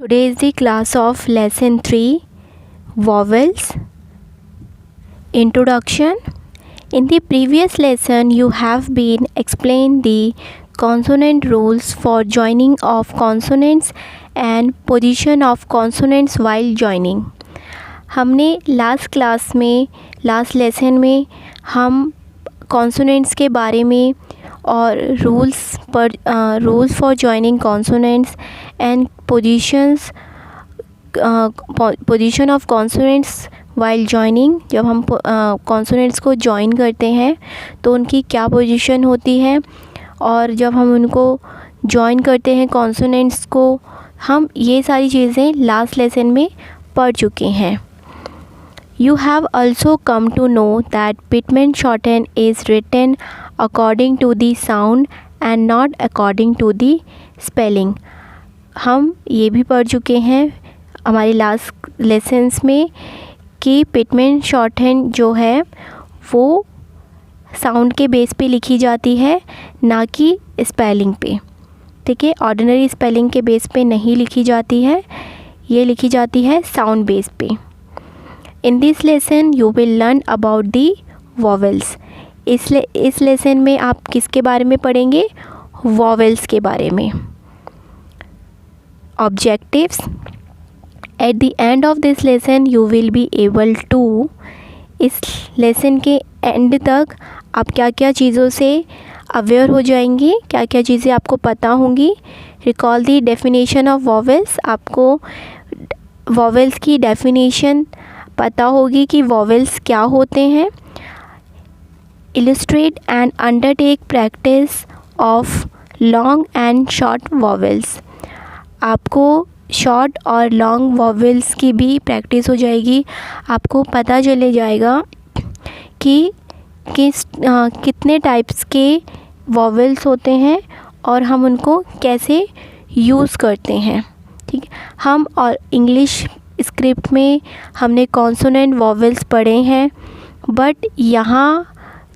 Today is the class of lesson 3 vowels introduction. In the previous lesson you have been explained the consonant rules for joining of consonants and position of consonants while joining. हमने last lesson में हम consonants के बारे में और rules for joining consonants and position of consonants while joining, जब हम consonants को जॉइन करते हैं तो उनकी क्या पोजीशन होती है, और जब हम उनको जॉइन करते हैं कॉन्सोनेंट्स को, हम ये सारी चीज़ें लास्ट लेसन में पढ़ चुके हैं. You have also come to know that Pitman shorthand is written according to the sound and not according to the spelling. हम ये भी पढ़ चुके हैं हमारी लास्ट लेसन्स में कि पिटमैन शॉर्टहैंड जो है वो साउंड के बेस पे लिखी जाती है, ना कि स्पेलिंग पे. ठीक है, ऑर्डिनरी स्पेलिंग के बेस पे नहीं लिखी जाती है, ये लिखी जाती है साउंड बेस पे. In this lesson you will learn about the vowels. इस लेसन में आप किसके बारे में पढ़ेंगे? vowels के बारे में. Objectives. At the end of this lesson you will be able to, इस लेसन के एंड तक आप क्या क्या चीज़ों से अवेयर हो जाएंगे, क्या क्या चीज़ें आपको पता होंगी. Recall the definition of vowels. आपको vowels की डेफिनेशन पता होगी कि वॉवेल्स क्या होते हैं. Illustrate and undertake practice of long and short vowels. आपको शॉर्ट और लॉन्ग वॉवेल्स की भी प्रैक्टिस हो जाएगी. आपको पता चले जाएगा कि कितने टाइप्स के वॉवेल्स होते हैं और हम उनको कैसे यूज़ करते हैं. ठीक, हम और इंग्लिश स्क्रिप्ट में हमने कॉन्सोनेंट वॉवेल्स पढ़े हैं, बट यहाँ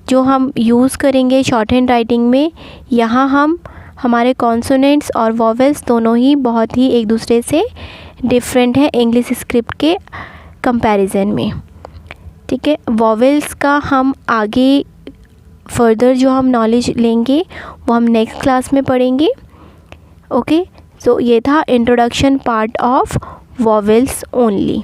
जो हम यूज़ करेंगे शॉर्ट हैंड राइटिंग में, यहाँ हम हमारे कॉन्सोनेंट्स और वॉवेल्स दोनों ही बहुत ही एक दूसरे से डिफरेंट है इंग्लिश स्क्रिप्ट के कंपैरिजन में. ठीक है, वॉवेल्स का हम आगे फर्दर जो हम नॉलेज लेंगे वो हम नेक्स्ट क्लास में पढ़ेंगे. ओके, सो ये था introduction part of vowels only.